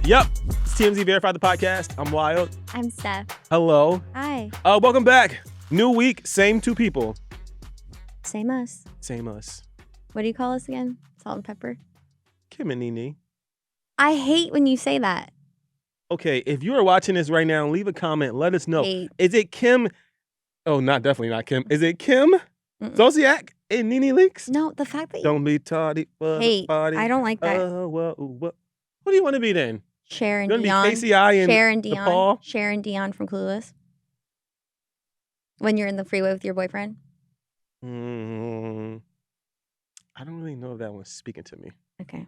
Yep, it's TMZ Verified the podcast. I'm Wyld. I'm Steph. Hello. Hi. Welcome back. New week, same two people. Same us. Same us. What do you call us again? Salt and pepper? Kim and Nene. I hate when you say that. Okay, if you are watching this right now, leave a comment. Let us know. Hate. Is it Kim? Oh, definitely not Kim. Is it Kim Zolciak and Nene Leakes? No, the fact that you Don't be tardy for hate. the party. I don't like that. What do you want to be then? Cher and You want Dion. to be KCI and Cher and Dion. DePaul? Cher and Dion from Clueless. When you're in the freeway with your boyfriend. I don't really know if that one's speaking to me. Okay.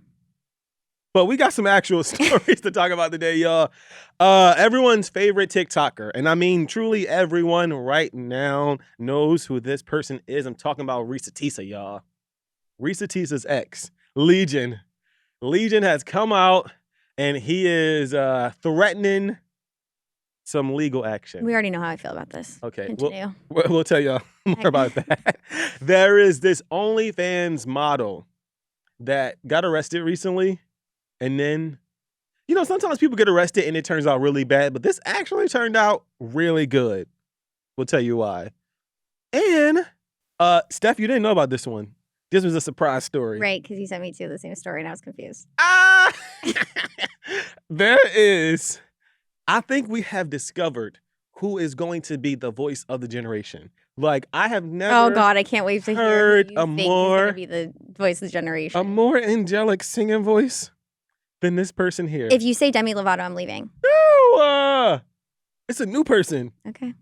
But we got some actual stories to talk about today, y'all. Everyone's favorite TikToker, and I mean truly everyone right now knows who this person is. I'm talking about Reesa Teesa, y'all. Reesa Teesa's ex, Legion. Legion has come out, and he is threatening some legal action. We already know how I feel about this. Okay, Continue. we'll tell y'all more about that. There is this OnlyFans model that got arrested recently. And then, sometimes people get arrested and it turns out really bad, but this actually turned out really good. We'll tell you why. And, Steph, you didn't know about this one. This was a surprise story. Right, because you sent me to the same story and I was confused. I think we have discovered who is going to be the voice of the generation. Like, I have never Oh, God, I can't wait to hear heard who you think is going to be the voice of the generation. a more angelic singing voice than this person here. If you say Demi Lovato, I'm leaving. No, it's a new person. Okay.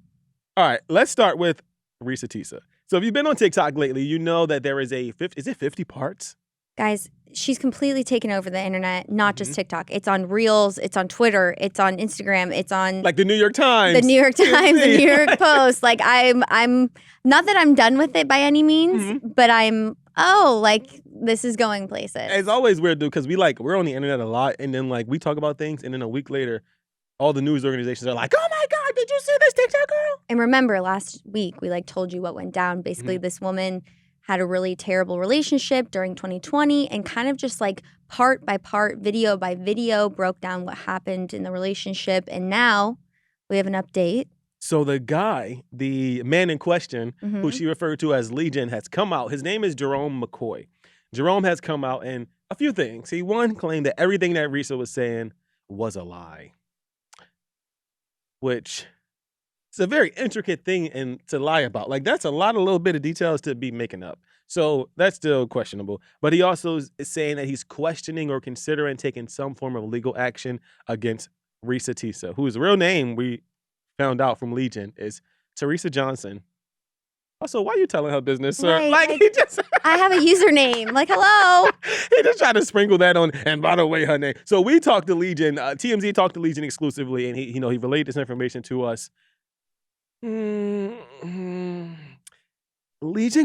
All right, let's start with Reesa Teesa. So if you've been on TikTok lately, you know that there is is it 50 parts? Guys, she's completely taken over the internet, not just TikTok. It's on Reels, it's on Twitter, it's on Instagram, it's on Like the New York Times. the New York Times, the New York Post. Like I'm not that I'm done with it by any means, but this is going places. It's always weird, dude, because we're on the internet a lot, and then we talk about things, and then a week later, all the news organizations are like, "Oh my God, did you see this TikTok girl?" And remember, last week we told you what went down. Basically, this woman had a really terrible relationship during 2020 and kind of just part by part, video by video, broke down what happened in the relationship. And now we have an update. So the guy, the man in question, who she referred to as Legion, has come out. His name is Jerome McCoy. Jerome has come out and a few things. He, one, claimed that everything that Reesa was saying was a lie, which is a very intricate thing to lie about. That's a lot of little bit of details to be making up. So that's still questionable. But he also is saying that he's questioning or considering taking some form of legal action against Reesa Teesa, whose real name we found out from Legion is Teresa Johnson. Also, why are you telling her business, sir? Right, He just I have a username. Hello. he just tried to sprinkle that on, and by the way, her name. So we talked to Legion. TMZ talked to Legion exclusively, and he relayed this information to us. Legion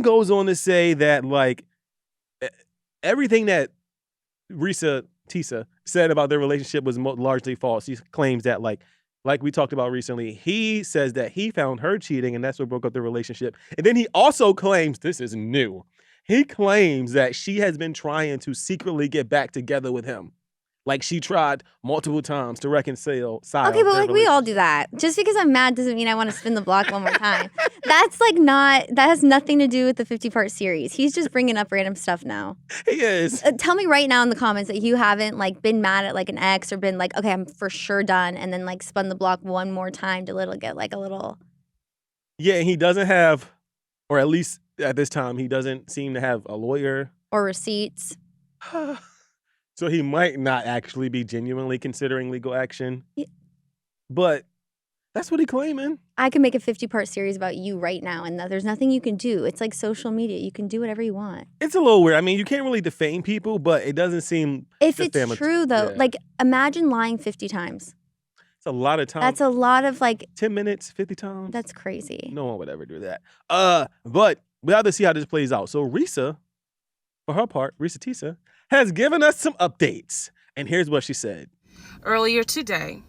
goes on to say that everything that Reesa Teesa said about their relationship was largely false. He claims that like we talked about recently, he says that he found her cheating and that's what broke up their relationship. And then he also claims, this is new, he claims that she has been trying to secretly get back together with him. She tried multiple times to reconcile. Okay, but we all do that. Just because I'm mad doesn't mean I want to spin the block one more time. That's that has nothing to do with the 50-part series. He's just bringing up random stuff now. He is. Tell me right now in the comments that you haven't been mad at an ex or been okay, I'm for sure done, and then spun the block one more time to get a little. Yeah, and he doesn't have, or at least at this time, he doesn't seem to have a lawyer. Or receipts. So he might not actually be genuinely considering legal action. Yeah. But that's what he's claiming. I can make a 50-part series about you right now, and there's nothing you can do. It's like social media. You can do whatever you want. It's a little weird. I mean, you can't really defame people, but it doesn't seem... If it's true, though, imagine lying 50 times. It's a lot of time. That's a lot of 10 minutes, 50 times. That's crazy. No one would ever do that. But we have to see how this plays out. So Reesa, for her part, Reesa Teesa, has given us some updates. And here's what she said. Earlier today,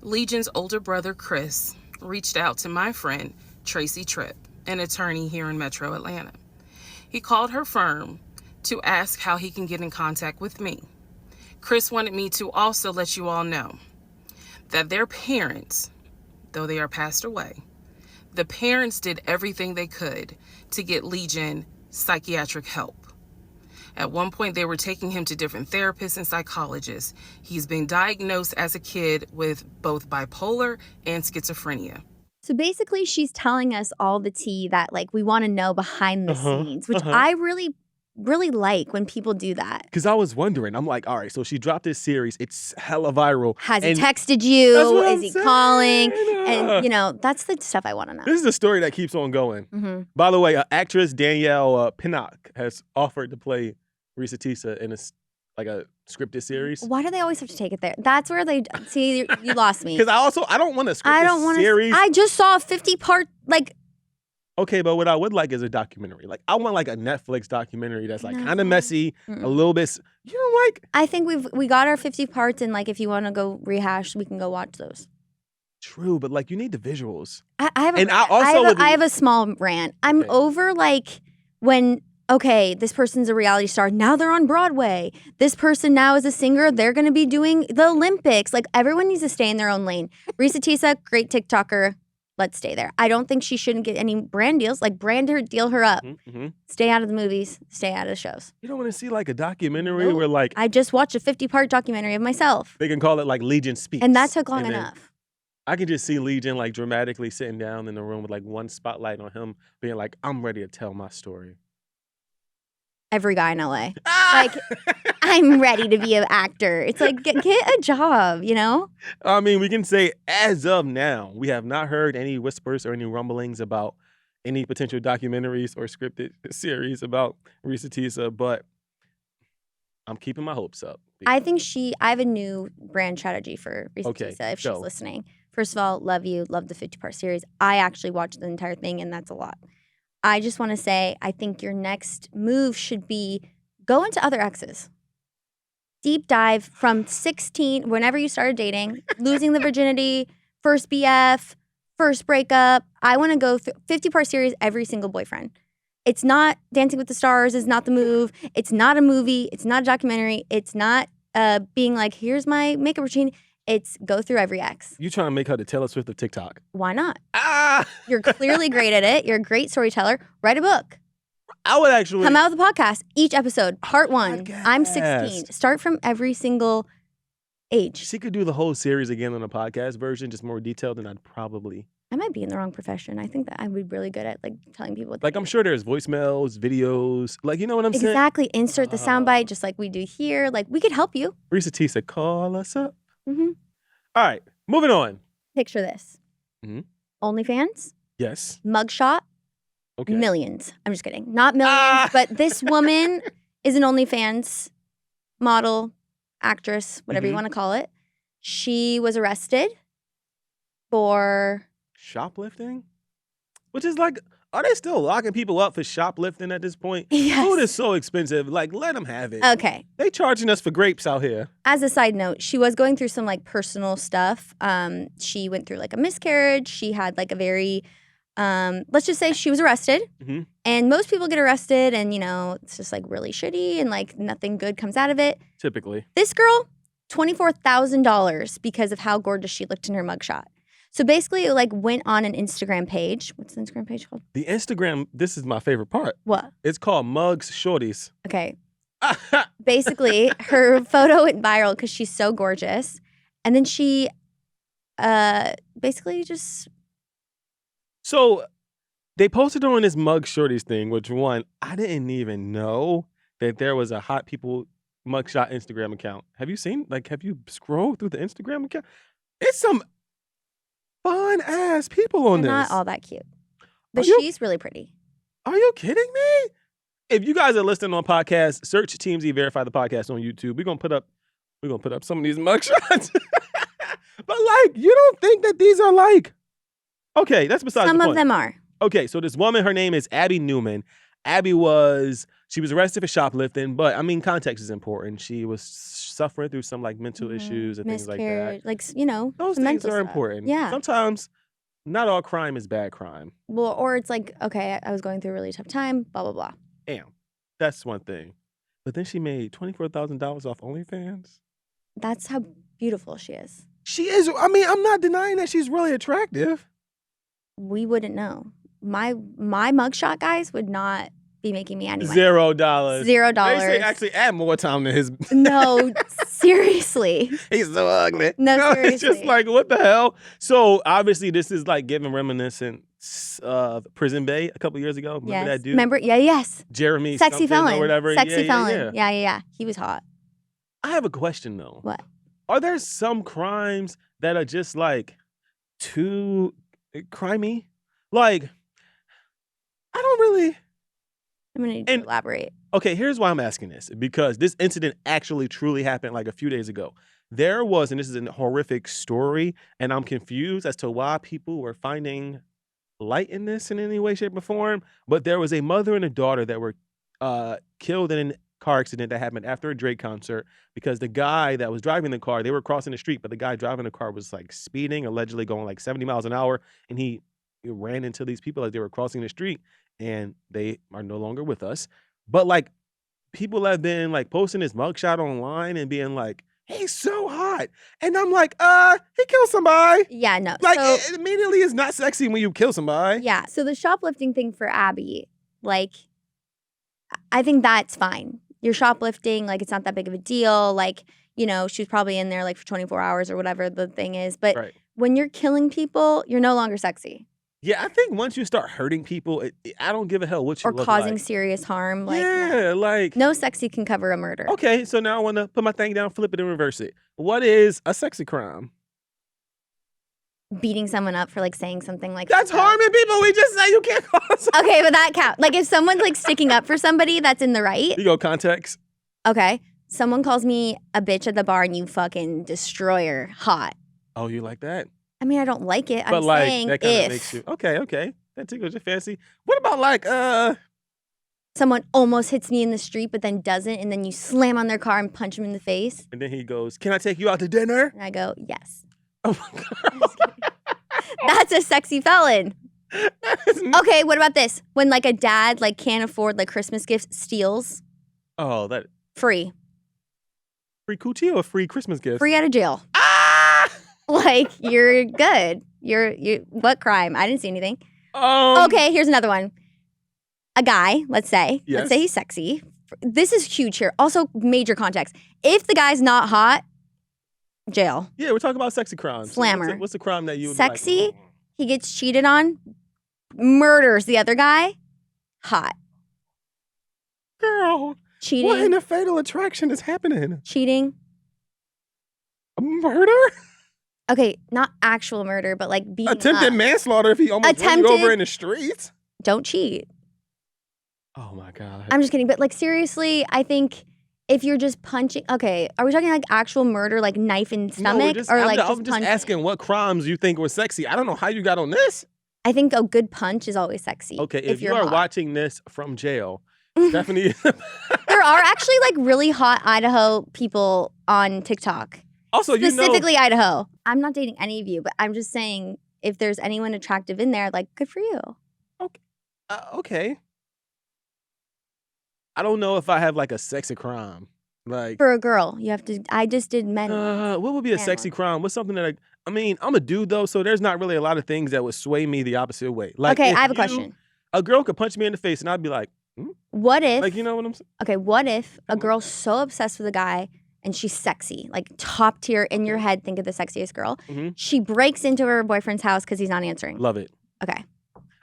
Legion's older brother, Chris, reached out to my friend, Tracy Tripp, an attorney here in Metro Atlanta. He called her firm to ask how he can get in contact with me. Chris wanted me to also let you all know that their parents, though they are passed away, the parents did everything they could to get Legion psychiatric help. At one point, they were taking him to different therapists and psychologists. He's been diagnosed as a kid with both bipolar and schizophrenia. So basically, she's telling us all the tea that like we want to know behind the scenes, which I really like when people do that. Because I was wondering, I'm like, all right, so she dropped this series. It's hella viral. Has he texted you? That's what Is he calling? And, saying. that's the stuff I want to know. This is a story that keeps on going. Mm-hmm. By the way, actress Danielle Pinnock has offered to play Reesa Teesa in a scripted series. Why do they always have to take it there? That's where they see you lost me. Because I don't want to script series. I just saw a 50-part like. Okay, but what I would like is a documentary. Like I want like a Netflix documentary that's like kind of messy, a little bit. You know, like I think we got our 50 parts, and like if you want to go rehash, we can go watch those. True, but like you need the visuals. I have a small rant. I'm over like when. Okay, this person's a reality star. Now they're on Broadway. This person now is a singer. They're going to be doing the Olympics. Like, everyone needs to stay in their own lane. Reesa Teesa, great TikToker. Let's stay there. I don't think she shouldn't get any brand deals. Like, brand her, deal her up. Mm-hmm. Stay out of the movies. Stay out of the shows. You don't want to see like a documentary where like... I just watched a 50-part documentary of myself. They can call it like Legion Speaks. And that took long enough. I can just see Legion like dramatically sitting down in the room with like one spotlight on him being like, I'm ready to tell my story. Every guy in LA. Like, I'm ready to be an actor. It's like, get a job, you know? I mean, we can say as of now, we have not heard any whispers or any rumblings about any potential documentaries or scripted series about Reesa Teesa, but I'm keeping my hopes up. I think I have a new brand strategy for Reesa Teesa if she's listening. First of all, love you. Love the 50-part series. I actually watched the entire thing, and that's a lot. I just want to say, I think your next move should be go into other exes. Deep dive from 16, whenever you started dating, losing the virginity, first BF, first breakup. I want to go through 50-part series, every single boyfriend. It's not Dancing with the Stars. It's not the move. It's not a movie. It's not a documentary. It's not being like, here's my makeup routine. It's go through every ex. You trying to make her the Taylor Swift of TikTok. Why not? You're clearly great at it. You're a great storyteller. Write a book. I would actually... Come out with a podcast. Each episode, part 1. I'm 16. Start from every single age. She could do the whole series again on a podcast version, just more detailed, and I'd probably... I might be in the wrong profession. I think that I would be really good at like telling people what like I'm sure there's voicemails, videos, like you know what I'm saying? Exactly. Insert the soundbite just like we do here. Like we could help you. Reesa Teesa, call us up. Mm-hmm. All right, moving on. Picture this. Mm-hmm. OnlyFans. Yes. Mugshot. Okay. Millions. I'm just kidding. Not millions, but this woman is an OnlyFans model, actress, whatever you want to call it. She was arrested for... shoplifting? Which is like, are they still locking people up for shoplifting at this point? Yes. Food is so expensive. Like, let them have it. Okay. They charging us for grapes out here. As a side note, she was going through some like personal stuff. She went through like a miscarriage. She had like a very, let's just say she was arrested. Mm-hmm. And most people get arrested and, you know, it's just like really shitty and like nothing good comes out of it. Typically. This girl, $24,000 because of how gorgeous she looked in her mugshot. So basically, it like went on an Instagram page. What's the Instagram page called? The Instagram, this is my favorite part. What? It's called Mugs Shorties. Okay. Basically, her photo went viral because she's so gorgeous. And then she basically just... So they posted on this Mug Shorties thing, which one, I didn't even know that there was a Hot People Mugshot Instagram account. Have you seen, like, have you scrolled through the Instagram account? It's some... fun ass people on They're this. not all that cute. But she's really pretty. Are you kidding me? If you guys are listening on podcasts, search TMZ Verify the Podcast on YouTube. We're gonna put up some of these mugshots. But like, you don't think that these are like okay, that's besides the point. Some of them are. Okay, so this woman, her name is Abby Newman. Abby was arrested for shoplifting, but I mean, context is important. She was suffering through some like mental issues and things like that. Like, you know, those things are important. Yeah. Sometimes not all crime is bad crime. Well, or it's like, okay, I was going through a really tough time, blah, blah, blah. Damn. That's one thing. But then she made $24,000 off OnlyFans. That's how beautiful she is. She is. I mean, I'm not denying that she's really attractive. We wouldn't know. My mugshot guys would not be making me any money. $0. $0. They say actually add more time to his. No, seriously. He's so ugly. No, seriously. It's just like, what the hell? So obviously, this is like giving reminiscence of Prison Bay a couple years ago. Remember that dude? Remember? Yeah, yes. Jeremy Sexy felon. or whatever. Sexy yeah, felon. Yeah. Yeah. He was hot. I have a question though. What? Are there some crimes that are just like too crimey? Like, I don't really. I'm going to need to elaborate. Okay, here's why I'm asking this. Because this incident actually truly happened like a few days ago. There was, and this is a horrific story, and I'm confused as to why people were finding light in this in any way, shape, or form. But there was a mother and a daughter that were killed in a car accident that happened after a Drake concert because the guy that was driving the car, they were crossing the street, but the guy driving the car was like speeding, allegedly going like 70 miles an hour, and he ran into these people as they were crossing the street. And they are no longer with us. But like people have been like posting his mugshot online and being like, he's so hot. And I'm like, he killed somebody. Yeah, no. Like so, it immediately is not sexy when you kill somebody. Yeah. So the shoplifting thing for Abby, like, I think that's fine. You're shoplifting, like it's not that big of a deal. Like, you know, she was probably in there like for 24 hours or whatever the thing is. But when you're killing people, you're no longer sexy. Yeah, I think once you start hurting people, I don't give a hell what you or look causing like. serious harm. Like, yeah, like no sexy can cover a murder. Okay, so now I want to put my thing down, flip it, and reverse it. What is a sexy crime? Beating someone up for like saying something like that's harming people. We just say you can't call someone. Okay, but that counts. Like if someone's like sticking up for somebody, that's in the right. You go context. Okay, someone calls me a bitch at the bar and you fucking destroy her. Hot. Oh, you like that? I mean, I don't like it. But I'm like, saying that kind if of makes you okay. That tickles your fancy. What about like someone almost hits me in the street but then doesn't, and then you slam on their car and punch them in the face? And then he goes, "Can I take you out to dinner?" And I go, "Yes." Oh my God. That's a sexy felon. Okay, what about this? When like a dad like can't afford like Christmas gifts, steals. Oh, that free coochie or free Christmas gift? Free out of jail. Ah! Like you're good. You what crime? I didn't see anything. Okay, here's another one. A guy, let's say he's sexy. This is huge here. Also, major context. If the guy's not hot, jail. Yeah, we're talking about sexy crimes. Slammer. What's the crime that you would sexy? Be like, oh. He gets cheated on, murders the other guy. Hot. Girl. Cheating. What in a Fatal Attraction is happening? Cheating. A murder? Okay, not actual murder, but like beating attempted manslaughter if he almost run you over in the streets. Don't cheat. Oh my God. I'm just kidding, but like seriously, I think if you're just punching, okay, are we talking like actual murder, like knife in stomach, I'm just asking what crimes you think were sexy. I don't know how you got on this. I think a good punch is always sexy. Okay, if you are watching this from jail, Stephanie. There are actually like really hot Idaho people on TikTok. Also, specifically Idaho. I'm not dating any of you, but I'm just saying if there's anyone attractive in there, like good for you. Okay. Okay. I don't know if I have like a sexy crime. Like for a girl, you have to. I just did men. What would be a sexy crime? What's something that I mean, I'm a dude though, so there's not really a lot of things that would sway me the opposite way. Like, okay, I have a question. A girl could punch me in the face, and I'd be like, what if? Like, you know what I'm saying? Okay, what if a girl's so obsessed with a guy and she's sexy, like top tier in your head? Think of the sexiest girl. Mm-hmm. She breaks into her boyfriend's house because he's not answering. Love it. Okay.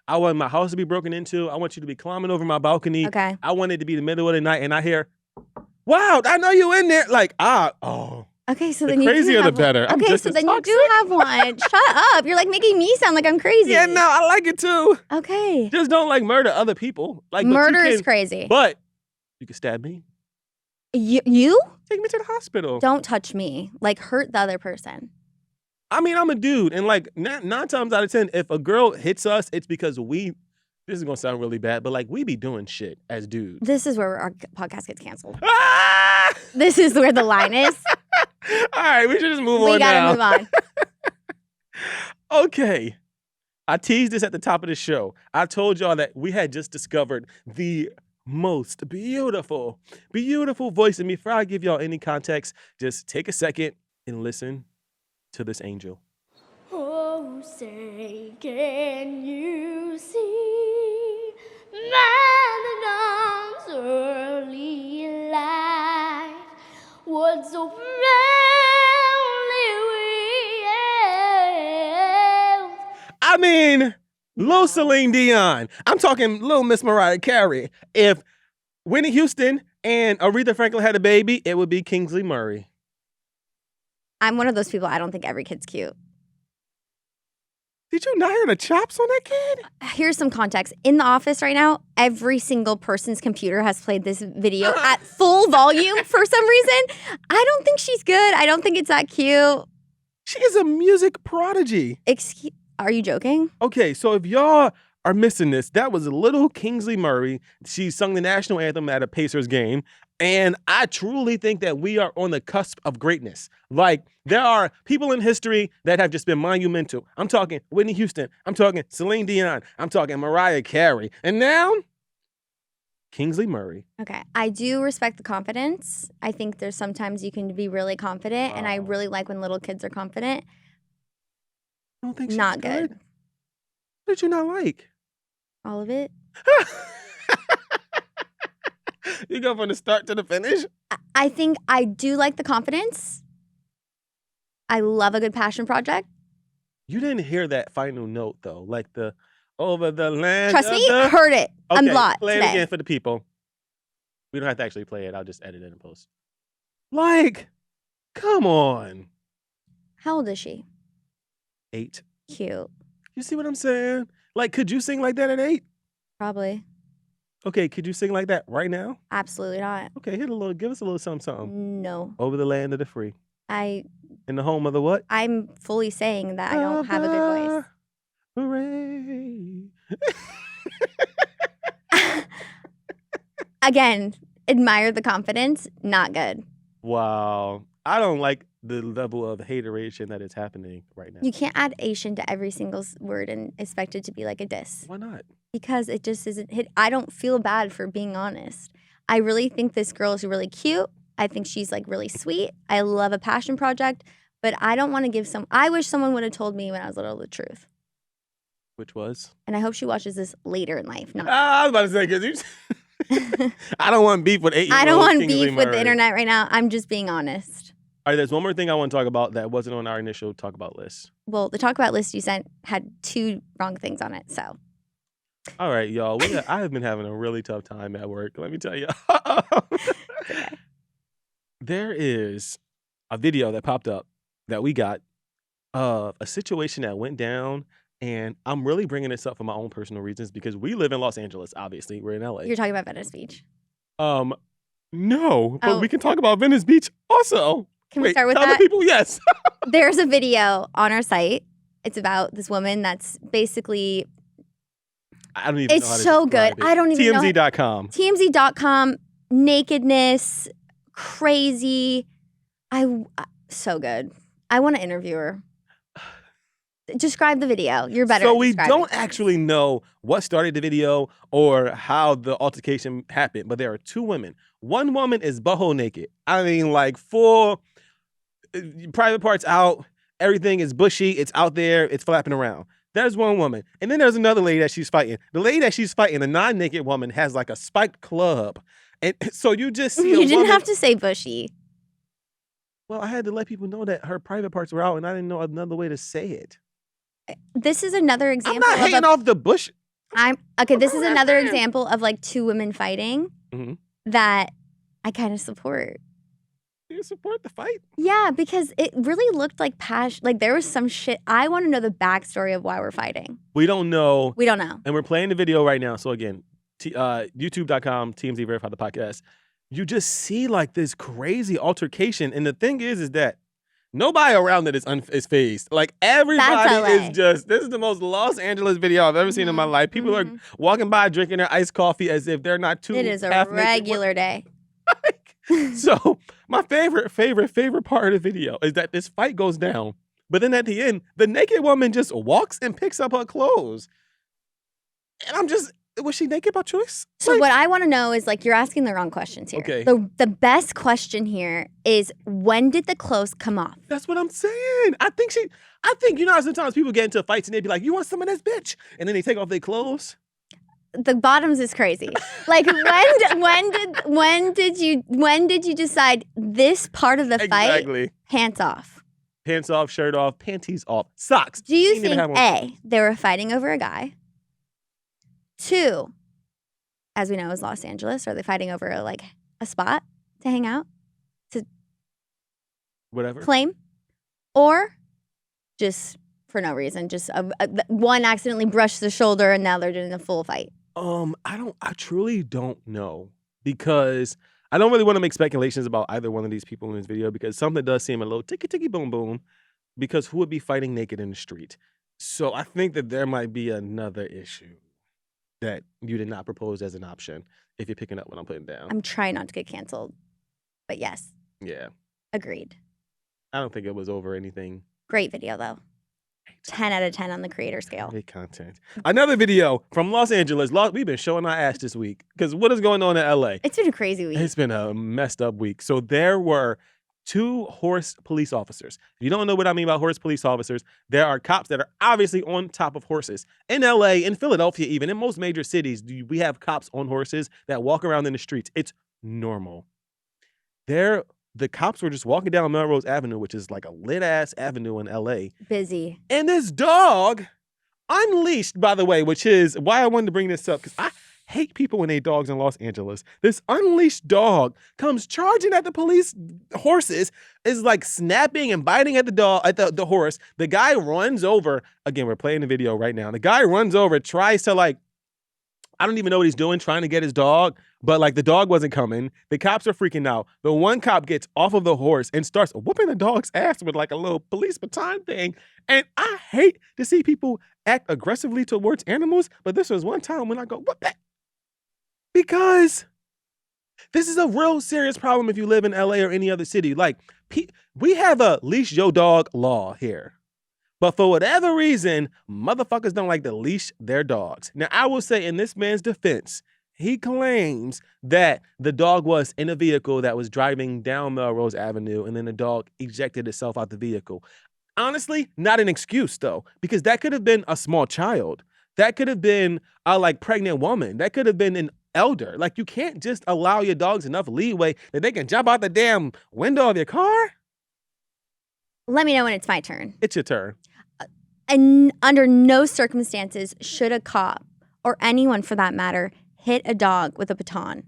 I want my house to be broken into. I want you to be climbing over my balcony. Okay. I want it to be the middle of the night, and I hear, "Wow, I know you in there!" Like, Okay, so the then you crazier the better. Okay, I'm just so then toxic. you do have one. Shut up! You're like making me sound like I'm crazy. Yeah, no, I like it too. Okay. Just don't like murder other people. Like murder is crazy. But you can stab me. You? Take me to the hospital. Don't touch me. Like hurt the other person. I mean, I'm a dude, and like 9 times out of 10, if a girl hits us, it's because this is gonna sound really bad, but like we be doing shit as dudes. This is where our podcast gets canceled. Ah! This is where the line is. All right, we should just move on. We gotta move on. Okay. I teased this at the top of the show. I told y'all that we had just discovered the most beautiful, beautiful voice. And before I give y'all any context, just take a second and listen to this angel. Oh, say, can you see my dawn's early light? What's so proudly we held? I mean, Lil Celine Dion. I'm talking Lil Miss Mariah Carey. If Whitney Houston and Aretha Franklin had a baby, it would be Kinsley Murray. I'm one of those people, I don't think every kid's cute. Did you not hear the chops on that kid? Here's some context. In the office right now, every single person's computer has played this video at full volume for some reason. I don't think she's good. I don't think it's that cute. She is a music prodigy. Are you joking? Okay, so if y'all are missing this, that was little Kinsley Murray. She sung the national anthem at a Pacers game. And I truly think that we are on the cusp of greatness. Like, there are people in history that have just been monumental. I'm talking Whitney Houston. I'm talking Celine Dion. I'm talking Mariah Carey. And now, Kinsley Murray. Okay. I do respect the confidence. I think there's sometimes you can be really confident. And I really like when little kids are confident. I don't think she's Not good. What did you not like? All of it. You go from the start to the finish? I think I do like the confidence. I love a good passion project. You didn't hear that final note, though. Like the over the land. Trust me, heard it. Okay, I'm lot play today. it again for the people. We don't have to actually play it. I'll just edit it and post. Like, come on. How old is she? 8. Cute. You see what I'm saying? Like, could you sing like that at 8? Probably. Okay, could you sing like that right now? Absolutely not. Okay, give us a little something. No. Over the land of the free. In the home of the what? I'm fully saying that I don't have a good voice. Hooray. Again, admire the confidence. Not good. Wow. I don't like the level of hateration that is happening right now. You can't add Asian to every single word and expect it to be like a diss. Why not? Because it just isn't hit. I don't feel bad for being honest. I really think this girl is really cute. I think she's like really sweet. I love a passion project, but I don't want to give I wish someone would have told me when I was little the truth. Which was? And I hope she watches this later in life. Not I was about to say, because you I don't want beef with 8-year-old I don't want Kinsley beef with the Murray. internet right now. I'm just being honest. All right, there's one more thing I want to talk about that wasn't on our initial talk about list. Well, the talk about list you sent had 2 wrong things on it, so. All right, y'all. I have been having a really tough time at work. Let me tell you. Okay. There is a video that popped up that we got of a situation that went down, and I'm really bringing this up for my own personal reasons because we live in Los Angeles, obviously. We're in LA. You're talking about Venice Beach. No, but Oh. we can talk about Venice Beach also. Can we start with tell that? the people yes. There's a video on our site. It's about this woman that's basically, I don't even it's know how to so good. describe it. I don't even know. TMZ.com. TMZ.com, nakedness, crazy. So good. I want to interview her. Describe the video. You're better. So at we describing don't things. actually know what started the video or how the altercation happened, but there are 2 women. One woman is butthole naked. I mean, like full private parts out. Everything is bushy. It's out there. It's flapping around. There's one woman. And then there's another lady that she's fighting. The lady that she's fighting, the non-naked woman, has like a spiked club. And so you just see You a didn't woman- have to say bushy. Well, I had to let people know that her private parts were out, and I didn't know another way to say it. This is another I'm example not hating off the bush. This is I'm another saying. example of like 2 women fighting Mhm. that I kind of support. You support the fight. Yeah, because it really looked like passion. Like there was some shit. I want to know the backstory of why we're fighting. We don't know. We don't know. And we're playing the video right now. So again, youtube.com, TMZ Verify the podcast. You just see like this crazy altercation. And the thing is that nobody around it is phased. Like everybody LA. is just, this is the most Los Angeles video I've ever seen in my life. People are walking by drinking their iced coffee as if they're not too It is a half-naked. regular day. So my favorite part of the video is that this fight goes down. But then at the end, the naked woman just walks and picks up her clothes. And I'm just, Was she naked by choice? So what I want to know is, like, you're asking the wrong questions here. Okay. The best question here is, when did the clothes come off? That's what I'm saying. I think you know how sometimes people get into fights and they be like, you want some of this, bitch? And then they take off their clothes. The bottoms is crazy. Like, when did you decide this part of the fight? Exactly. Pants off. Pants off, shirt off, panties off, socks. Do you Didn't even think have on. A, they were fighting over a guy? 2, as we know, is Los Angeles. Are they fighting over like a spot to hang out, to Whatever. claim, or just for no reason? Just one accidentally brushed the shoulder and now they're doing a full fight. I truly don't know, because I don't really want to make speculations about either one of these people in this video, because something does seem a little ticky boom boom, because who would be fighting naked in the street? So I think that there might be another issue that you did not propose as an option, if you're picking up what I'm putting down. I'm trying not to get canceled, but yes, Yeah. agreed. I don't think it was over anything. Great video though. 10 out of 10 on the creator scale. Great content. Another video from Los Angeles. We've been showing our ass this week, because what is going on in LA? It's been a crazy week. It's been a messed up week. So there were 2 horse police officers. If you don't know what I mean by horse police officers, there are cops that are obviously on top of horses. In LA, in Philadelphia even, in most major cities, we have cops on horses that walk around in the streets. It's normal. The cops were just walking down Melrose Avenue, which is like a lit-ass avenue in LA. Busy. And this dog, unleashed, by the way, which is why I wanted to bring this up, because I hate people when they dogs in Los Angeles. This unleashed dog comes charging at the police horses, is like snapping and biting at the dog, at the horse. The guy runs over. Again, we're playing the video right now. The guy runs over, tries to I don't even know what he's doing, trying to get his dog, but the dog wasn't coming. The cops are freaking out. The one cop gets off of the horse and starts whooping the dog's ass with a little police baton thing. And I hate to see people act aggressively towards animals, but this was one time when I go, what that? Because this is a real serious problem if you live in LA or any other city. We have a leash your dog law here. But for whatever reason, motherfuckers don't like to leash their dogs. Now, I will say in this man's defense, he claims that the dog was in a vehicle that was driving down Melrose Avenue, and then the dog ejected itself out the vehicle. Honestly, not an excuse, though, because that could have been a small child. That could have been a pregnant woman. That could have been an elder. You can't just allow your dogs enough leeway that they can jump out the damn window of your car. Let me know when it's my turn. It's your turn. And under no circumstances should a cop, or anyone for that matter, hit a dog with a baton.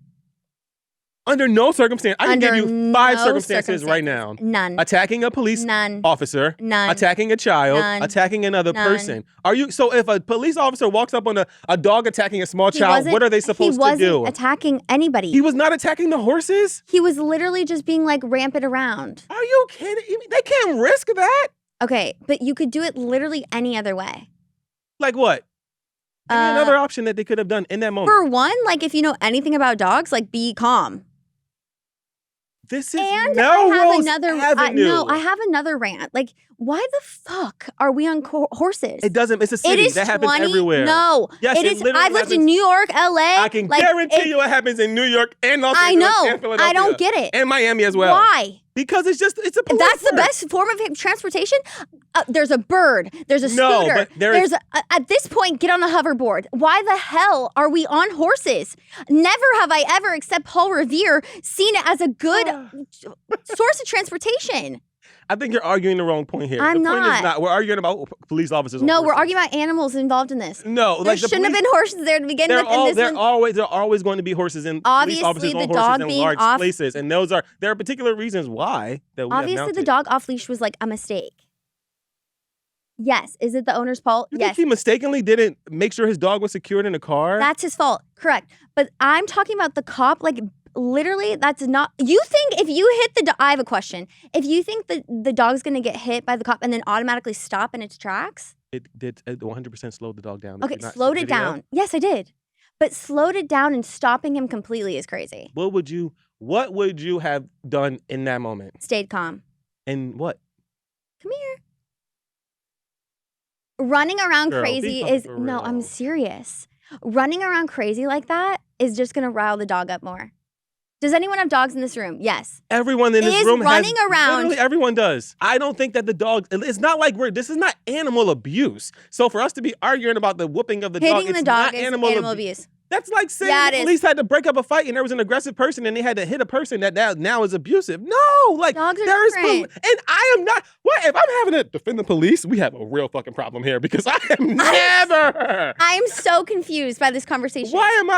Under no circumstance. I can give you 5 circumstances right now. None. Attacking a police officer. None. Attacking a child. None. Attacking another None. person. So if a police officer walks up on a dog attacking a small child, what are they supposed to do? He wasn't attacking anybody. He was not attacking the horses? He was literally just being rampant around. Are you kidding? They can't risk that? Okay, but you could do it literally any other way. Like what? Any another option that they could have done in that moment? For one, if you know anything about dogs, be calm. This is and Melrose Avenue. I have another rant. Why the fuck are we on horses? It doesn't. It's a city. That happens everywhere. No. Yes, it is. I've lived in New York, LA. I can guarantee you it happens in New York and Los Angeles and Philadelphia. I don't get it. And Miami as well. Why? Because it's a police That's the best form of transportation? There's a bird. There's a scooter. But there's at this point, get on a hoverboard. Why the hell are we on horses? Never have I ever, except Paul Revere, seen it as a good source of transportation. I think you're arguing the wrong point here. I'm the point not. is not. We're arguing about police officers. No, we're arguing about animals involved in this. No, there shouldn't have been horses there to begin with. There are always going to be horses and police officers on horses in large places, and there are particular reasons why that we obviously have the dog off leash was a mistake. Yes, is it the owner's fault? You yes. think he mistakenly didn't make sure his dog was secured in a car? That's his fault. Correct. But I'm talking about the cop. Literally, that's not. You think if you hit I have a question. If you think the dog's gonna get hit by the cop and then automatically stop in its tracks? It did 100% slowed the dog down. Okay, slowed it down. Yes, I did. But slowed it down and stopping him completely is crazy. What would you have done in that moment? Stayed calm. And what? Come here. Running around crazy is for no. real. I'm serious. Running around crazy like that is just going to rile the dog up more. Does anyone have dogs in this room? Yes. Everyone in this Is room running has, around. Literally everyone does. I don't think that the dogs, it's not like this is not animal abuse. So for us to be arguing about the whooping of the dog, Hitting it's the dog not is animal abuse. That's like saying Yeah, the it police had to break up a fight and there was an aggressive person and they had to hit a person that now is abusive. No, like Dogs are there is, different. and I am not. What if I'm having to defend the police? We have a real fucking problem here because I am never. I'm so confused by this conversation. Why am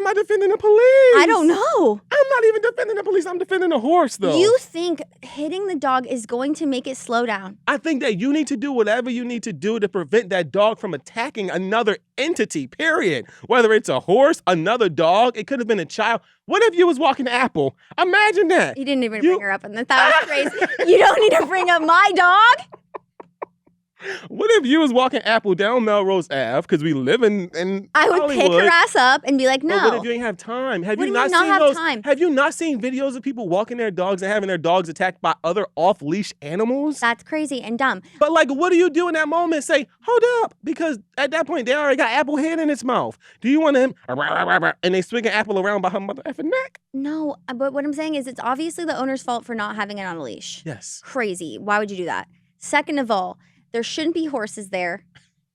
I defending the police? I don't know. I'm not even defending the police. I'm defending a horse, though. You think hitting the dog is going to make it slow down? I think that you need to do whatever you need to do to prevent that dog from attacking another entity, period. Whether it's a horse, another dog, it could have been a child. What if you was walking Apple? Imagine that. You didn't even bring her up in that. That was crazy. You don't need to bring up my dog. What if you was walking Apple down Melrose Ave because we live in I would Hollywood, pick her ass up and be like, no. But what if you ain't have time? Have What you do you not mean seen not have those? time? Have you not seen videos of people walking their dogs and having their dogs attacked by other off-leash animals? That's crazy and dumb. But like, what do you do in that moment? Say, hold up, because at that point they already got Apple head in its mouth. Do you want him? And they swinging Apple around by her mother effing neck? No, but what I'm saying is it's obviously the owner's fault for not having it on a leash. Yes. Crazy. Why would you do that? Second of all, there shouldn't be horses there.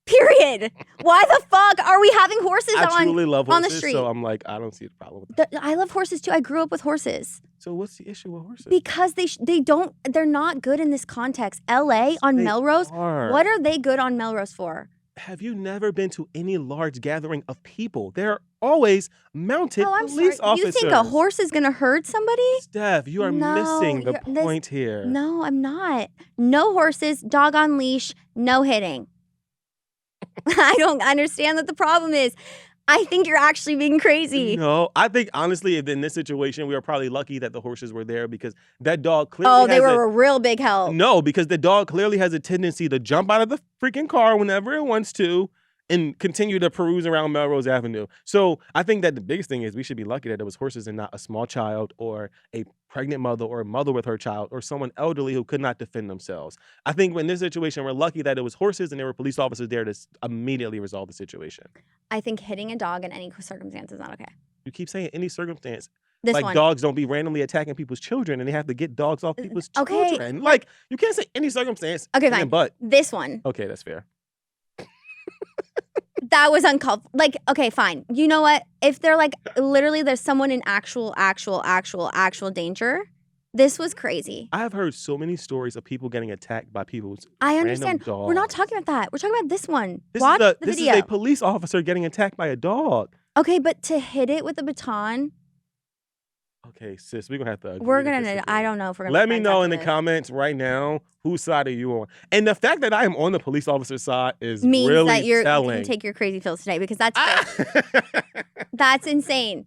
Period. Why the fuck are we having horses I truly love on horses, the street? so I'm like, I don't see the problem with that. I love horses too. I grew up with horses. So what's the issue with horses? Because they're not good in this context. LA on They Melrose, are. what are they good on Melrose for? Have you never been to any large gathering of people? There are always mounted Oh, I'm police sorry. officers. You think a horse is going to hurt somebody? Steph, you are No, missing the you're- point here. No, I'm not. No horses, dog on leash, no hitting. I don't understand what the problem is. I think you're actually being crazy. No, I think honestly, if in this situation, we are probably lucky that the horses were there because that dog clearly Oh, they were a real big help. No, because the dog clearly has a tendency to jump out of the freaking car whenever it wants to and continue to peruse around Melrose Avenue. So I think that the biggest thing is we should be lucky that it was horses and not a small child or a pregnant mother or a mother with her child or someone elderly who could not defend themselves. I think in this situation, we're lucky that it was horses and there were police officers there to immediately resolve the situation. I think hitting a dog in any circumstance is not okay. You keep saying any circumstance. This like one. dogs don't be randomly attacking people's children and they have to get dogs off people's Okay. children. Like, you can't say any circumstance. Okay, and then fine. But This one. okay, that's fair. That was uncalled. Like, okay, fine. You know what? If they're like, literally, there's someone in actual danger. This was crazy. I have heard so many stories of people getting attacked by people's I random understand. dogs. We're not talking about that. We're talking about this one. This Watch the this video. is a police officer getting attacked by a dog. Okay, but to hit it with a baton, Okay, sis, we're gonna have to agree we're to gonna. disagree. I don't know if we're gonna. Let be me friends know after in the this. comments right now whose side are you on. And the fact that I am on the police officer's side is Means really that you telling. can take your crazy pills today because that's that's insane.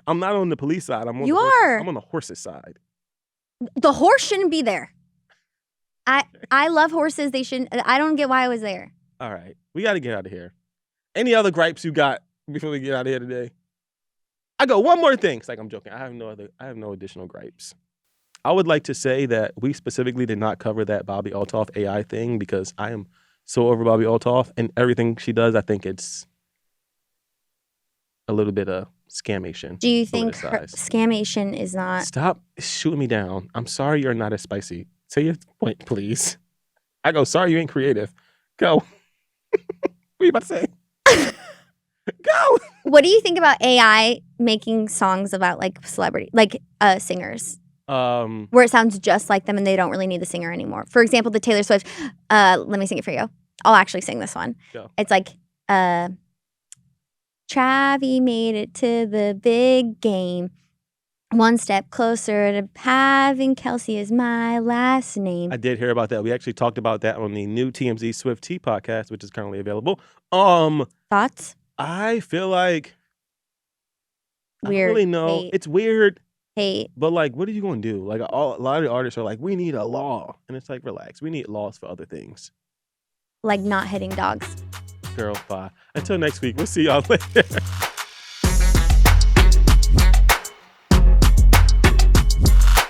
I'm not on the police side. I'm on You the horses. are. I'm on the horse's side. The horse shouldn't be there. I love horses. They shouldn't. I don't get why I was there. All right, we got to get out of here. Any other gripes you got before we get out of here today? I go one more thing. It's like I'm joking. I have no additional gripes. I would like to say that we specifically did not cover that Bobby Altoff AI thing because I am so over Bobby Altoff and everything she does. I think it's a little bit of scamation. Do you think her politicized. scamation is not? Stop shooting me down. I'm sorry you're not as spicy. Say your point, please. I go, sorry you ain't creative. Go. What are you about to say? Go. What do you think about AI making songs about like celebrity, like singers, where it sounds just like them and they don't really need the singer anymore? For example, the Taylor Swift. Let me sing it for you. I'll actually sing this one. Go. It's like, Travi made it to the big game. One step closer to having Kelsey as my last name. I did hear about that. We actually talked about that on the new TMZ Swift Tea podcast, which is currently available. Thoughts? I feel like I Weird. don't really know. Hate. It's weird, Hate. but like, what are you gonna do? Like, a lot of the artists are like, we need a law, and it's like, relax. We need laws for other things. Like not hitting dogs. Girl, bye. Until next week, we'll see y'all later.